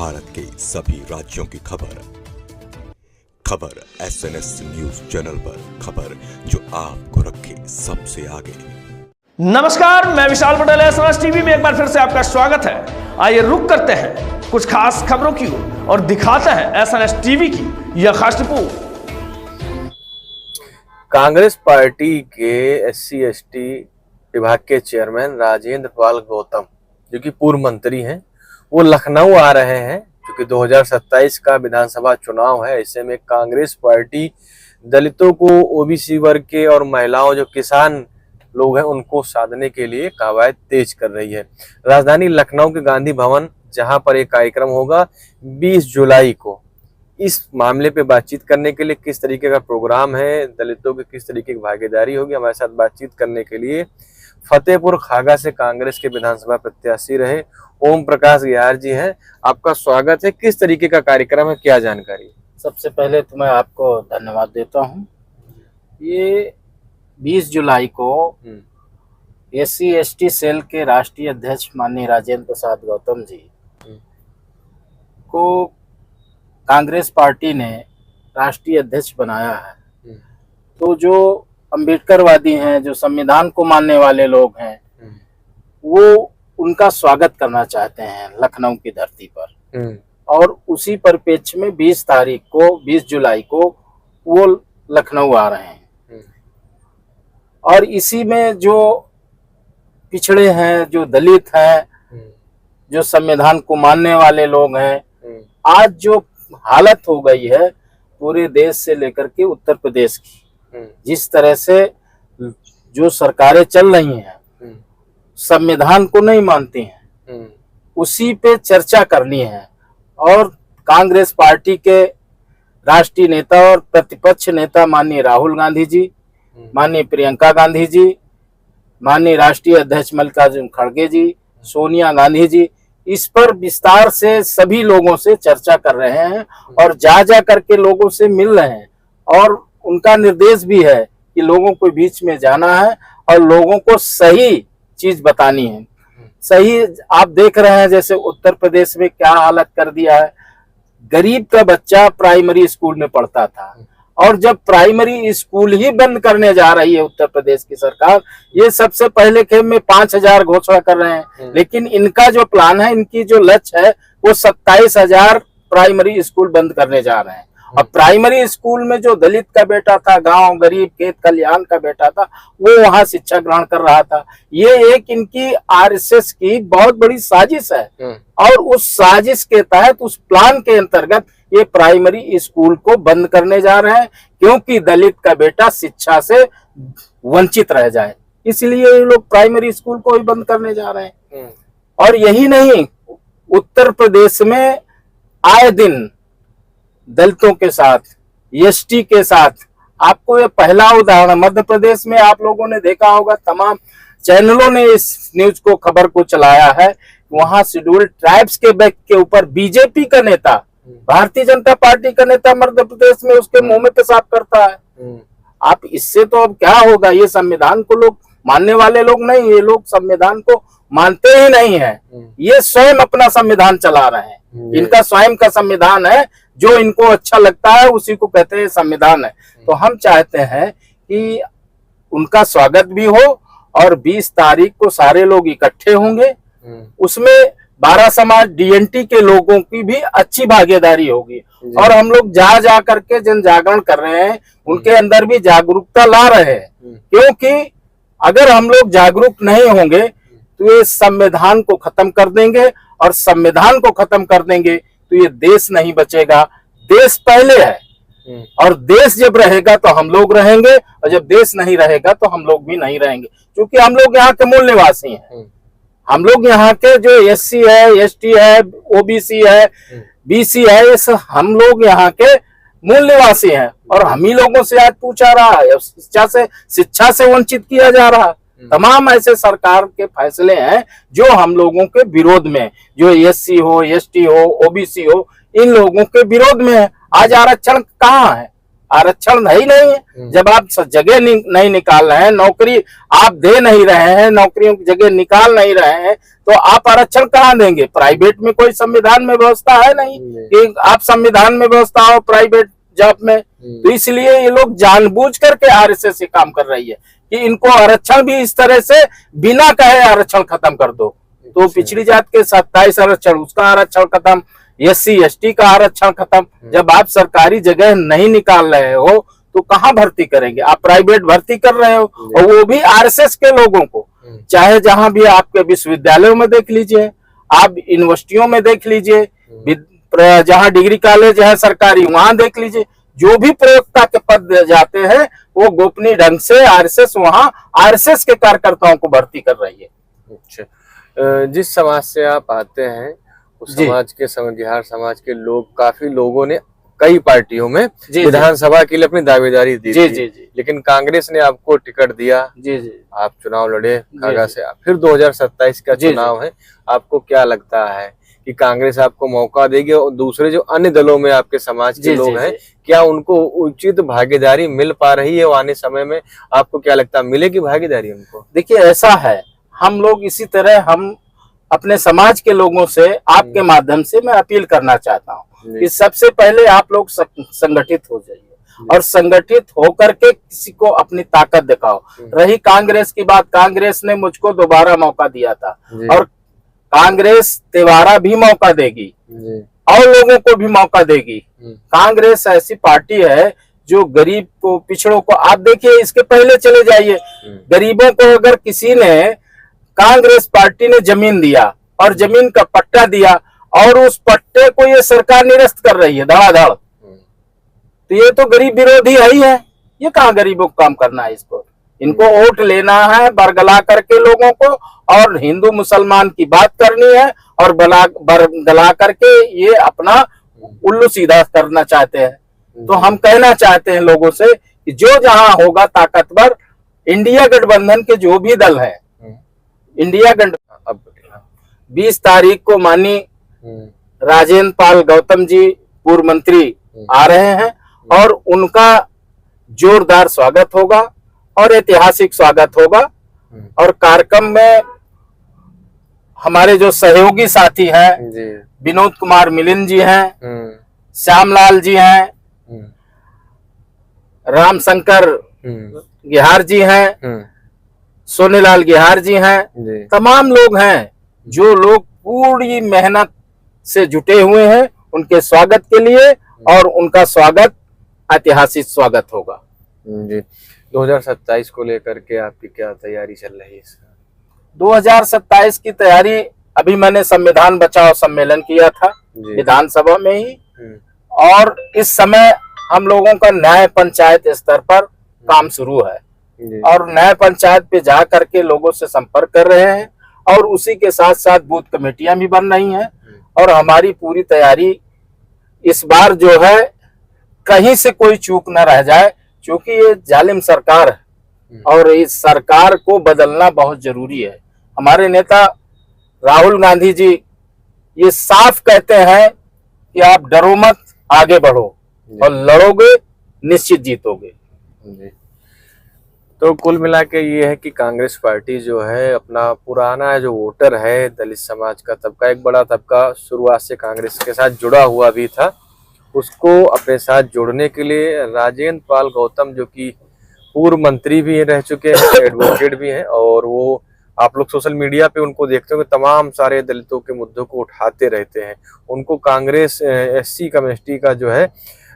भारत के सभी राज्यों की खबर SNS न्यूज चैनल पर, खबर जो आपको रखे सबसे आगे। नमस्कार, मैं विशाल पटेल, SNS टीवी में एक बार फिर से आपका स्वागत है। आइए रुक करते हैं कुछ खास खबरों की ओर और दिखाते हैं SNS टीवी की यह खास रिपोर्ट। कांग्रेस पार्टी के SC/ST विभाग के चेयरमैन राजेंद्र पाल गौतम, जो कि पूर्व मंत्री हैं, वो लखनऊ आ रहे हैं क्योंकि 2027 का विधानसभा चुनाव है। ऐसे में कांग्रेस पार्टी दलितों को, OBC वर्ग के और महिलाओं, जो किसान लोग हैं, उनको साधने के लिए कवायद तेज कर रही है। राजधानी लखनऊ के गांधी भवन, जहां पर एक कार्यक्रम होगा 20 जुलाई को, इस मामले पे बातचीत करने के लिए, किस तरीके का प्रोग्राम है, दलितों की किस तरीके की भागीदारी होगी, हमारे साथ बातचीत करने के लिए फतेहपुर खागा से कांग्रेस के विधानसभा प्रत्याशी रहे ओम प्रकाश गयार जी हैं। आपका स्वागत है। किस तरीके का कार्यक्रम है, क्या जानकारी? सबसे पहले तो मैं आपको धन्यवाद देता हूं। ये 20 जुलाई को SC/ST सेल के राष्ट्रीय अध्यक्ष माननीय राजेंद्र प्रसाद गौतम जी को कांग्रेस पार्टी ने राष्ट्रीय अध्यक्ष बनाया है। तो जो अम्बेडकरवादी हैं, जो संविधान को मानने वाले लोग हैं, वो उनका स्वागत करना चाहते हैं लखनऊ की धरती पर। और उसी परिप्रेक्ष्य में 20 जुलाई को वो लखनऊ आ रहे हैं। और इसी में जो पिछड़े हैं, जो दलित हैं, जो संविधान को मानने वाले लोग हैं, आज जो हालत हो गई है पूरे देश से लेकर के उत्तर प्रदेश की, जिस तरह से जो सरकारें चल रही हैं, संविधान को नहीं मानती हैं, उसी पे चर्चा करनी है। और कांग्रेस पार्टी के राष्ट्रीय नेता और प्रतिपक्ष नेता माननीय राहुल गांधी जी, माननीय प्रियंका गांधी जी, माननीय राष्ट्रीय अध्यक्ष मल्लिकार्जुन खड़गे जी, सोनिया गांधी जी, इस पर विस्तार से सभी लोगों से चर्चा कर रहे हैं और जा करके लोगों से मिल रहे हैं। और उनका निर्देश भी है कि लोगों को बीच में जाना है और लोगों को सही चीज बतानी है। सही आप देख रहे हैं जैसे उत्तर प्रदेश में क्या हालत कर दिया है। गरीब का बच्चा प्राइमरी स्कूल में पढ़ता था, और जब प्राइमरी स्कूल ही बंद करने जा रही है उत्तर प्रदेश की सरकार, ये सबसे पहले खेप में 5000 घोषणा कर रहे हैं, लेकिन इनका जो प्लान है, इनकी जो लक्ष्य है, वो 27,000 प्राइमरी स्कूल बंद करने जा रहे हैं। और प्राइमरी स्कूल में जो दलित का बेटा था, गांव गरीब खेत खलिहान का बेटा था, वो वहां शिक्षा ग्रहण कर रहा था। ये एक इनकी RSS की बहुत बड़ी साजिश है। और उस साजिश के तहत, उस प्लान के अंतर्गत ये प्राइमरी स्कूल को बंद करने जा रहे हैं, क्योंकि दलित का बेटा शिक्षा से वंचित रह जाए, इसलिए ये लोग प्राइमरी स्कूल को ही बंद करने जा रहे हैं। और यही नहीं, उत्तर प्रदेश में आए दिन दलितों के साथ, ST के साथ, आपको ये पहला उदाहरण मध्य प्रदेश में आप लोगों ने देखा होगा, तमाम चैनलों ने इस न्यूज को, खबर को चलाया है। वहां शेड्यूल्ड ट्राइब्स के बैक के ऊपर BJP का नेता, भारतीय जनता पार्टी का नेता मध्य प्रदेश में उसके मुंह में पेशाब करता है। आप इससे तो अब क्या होगा? ये संविधान को लोग मानने वाले लोग नहीं, ये लोग संविधान को मानते ही नहीं है। ये स्वयं अपना संविधान चला रहे हैं। इनका स्वयं का संविधान है, जो इनको अच्छा लगता है उसी को कहते हैं संविधान है। तो हम चाहते हैं कि उनका स्वागत भी हो, और 20 तारीख को सारे लोग इकट्ठे होंगे। उसमें 12 समाज DNT के लोगों की भी अच्छी भागीदारी होगी। और हम लोग जा करके जन जागरण कर रहे हैं, उनके अंदर भी जागरूकता ला रहे हैं। क्योंकि अगर हम लोग जागरूक नहीं होंगे तो ये संविधान को खत्म कर देंगे, और संविधान को खत्म कर देंगे तो ये देश नहीं बचेगा। देश पहले है, और देश जब रहेगा तो हम लोग रहेंगे, और जब देश नहीं रहेगा तो हम लोग भी नहीं रहेंगे। क्योंकि हम लोग यहाँ के मूल निवासी हैं। हम लोग यहाँ के जो SC है, ST है, OBC है, BC है, इस हम लोग यहाँ के मूल निवासी हैं। और हम ही लोगों से आज पूछा रहा है, शिक्षा से वंचित किया जा रहा। तमाम ऐसे सरकार के फैसले हैं जो हम लोगों के विरोध में, जो SC हो, ST हो, OBC हो, इन लोगों के विरोध में है। आज आरक्षण कहाँ है? आरक्षण है ही नहीं है। जब आप जगह नहीं निकाल रहे हैं, नौकरी आप दे नहीं रहे हैं, नौकरियों की जगह निकाल नहीं रहे हैं, तो आप आरक्षण कहाँ देंगे? प्राइवेट में कोई संविधान में व्यवस्था है नहीं कि आप संविधान में व्यवस्था हो प्राइवेट जॉब में। तो इसलिए ये लोग जानबूझ करके आरएसएस ये काम कर रही है कि इनको आरक्षण भी इस तरह से बिना कहे आरक्षण खत्म कर दो। तो पिछड़ी जात के 27 आरक्षण, उसका आरक्षण खत्म, SC ST का आरक्षण खत्म। जब आप सरकारी जगह नहीं निकाल रहे हो तो कहाँ भर्ती करेंगे? आप प्राइवेट भर्ती कर रहे हो, और वो भी आरएसएस के लोगों को। चाहे जहां भी आपके विश्वविद्यालयों में देख लीजिए, आप यूनिवर्सिटियों में देख लीजिए, जहां डिग्री कॉलेज है सरकारी, वहां देख लीजिए, जो भी प्रयोक्ता के पद जाते हैं वो गोपनीय ढंग से आरएसएस वहां आरएसएस के कार्यकर्ताओं को भर्ती कर रही है। अच्छा, जिस समाज से आप आते हैं उस समाज के बिहार समाज के लोग, काफी लोगों ने कई पार्टियों में विधानसभा के लिए अपनी दावेदारी दी थी, लेकिन कांग्रेस ने आपको टिकट दिया। आप चुनाव लड़े कागा से, फिर 2027 का चुनाव है, आपको क्या लगता है कि कांग्रेस आपको मौका देगी? और दूसरे जो अन्य दलों में आपके समाज के लोग हैं, क्या उनको उचित भागीदारी मिल पा रही है? आने समय में आपको क्या लगता है, मिलेगी भागीदारी उनको? देखिए, ऐसा है, हम लोग इसी तरह हम अपने समाज के लोगों से आपके माध्यम से मैं अपील करना चाहता हूँ कि सबसे पहले आप लोग संगठित हो जाइए और संगठित होकर के किसी को अपनी ताकत दिखाओ। रही कांग्रेस की बात, कांग्रेस ने मुझको दोबारा मौका दिया था और कांग्रेस दोबारा भी मौका देगी और लोगों को भी मौका देगी। कांग्रेस ऐसी पार्टी है जो गरीब को, पिछड़ों को, आप देखिए इसके पहले चले जाइए, गरीबों को अगर किसी ने, कांग्रेस पार्टी ने जमीन दिया और जमीन का पट्टा दिया और उस पट्टे को ये सरकार निरस्त कर रही है धड़ाधड़, तो ये तो गरीब विरोधी है ही है। ये कहाँ गरीबों को काम करना है? इसको, इनको वोट लेना है बरगला करके लोगों को, और हिंदू मुसलमान की बात करनी है और बरगला करके ये अपना उल्लू सीधा करना चाहते हैं। तो हम कहना चाहते हैं लोगों से कि जो जहां होगा ताकतवर, इंडिया गठबंधन के जो भी दल है, इंडिया गठबंधन 20 तारीख को माननीय राजेंद्र पाल गौतम जी पूर्व मंत्री आ रहे हैं और उनका जोरदार स्वागत होगा और ऐतिहासिक स्वागत होगा। और कार्यक्रम में हमारे जो सहयोगी साथी हैं, विनोद कुमार मिलिंद जी हैं, श्यामलाल जी हैं, रामशंकर गिहार जी हैं, सोनेलाल गिहार जी हैं, तमाम लोग हैं जो लोग पूरी मेहनत से जुटे हुए हैं उनके स्वागत के लिए, और उनका स्वागत ऐतिहासिक स्वागत होगा। जी, 2027 को लेकर के आपकी क्या तैयारी चल रही है? 2027 की तैयारी, अभी मैंने संविधान बचाओ सम्मेलन किया था विधानसभा में ही, और इस समय हम लोगों का न्याय पंचायत स्तर पर काम शुरू है और न्याय पंचायत पे जा करके लोगों से संपर्क कर रहे हैं, और उसी के साथ साथ बूथ कमेटियां भी बन रही हैं। और हमारी पूरी तैयारी इस बार जो है, कहीं से कोई चूक न रह जाए, क्योंकि ये जालिम सरकार है और इस सरकार को बदलना बहुत जरूरी है। हमारे नेता राहुल गांधी जी ये साफ कहते हैं कि आप डरो मत, आगे बढ़ो और लड़ोगे निश्चित जीतोगे। तो कुल मिला के ये है कि कांग्रेस पार्टी जो है, अपना पुराना जो वोटर है दलित समाज का तबका, एक बड़ा तबका शुरुआत से कांग्रेस के साथ जुड़ा हुआ भी था, उसको अपने साथ जोड़ने के लिए राजेंद्र पाल गौतम, जो कि पूर्व मंत्री भी रह चुके हैं, एडवोकेट भी हैं, और वो आप लोग सोशल मीडिया पे उनको देखते हो कि तमाम सारे दलितों के मुद्दों को उठाते रहते हैं। उनको कांग्रेस SC कम्युनिटी का जो है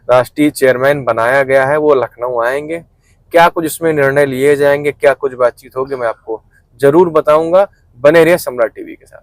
राष्ट्रीय चेयरमैन बनाया गया है। वो लखनऊ आएंगे, क्या कुछ इसमें निर्णय लिए जाएंगे, क्या कुछ बातचीत होगी, मैं आपको जरूर बताऊंगा। बने रहिए सम्राट टीवी के साथ।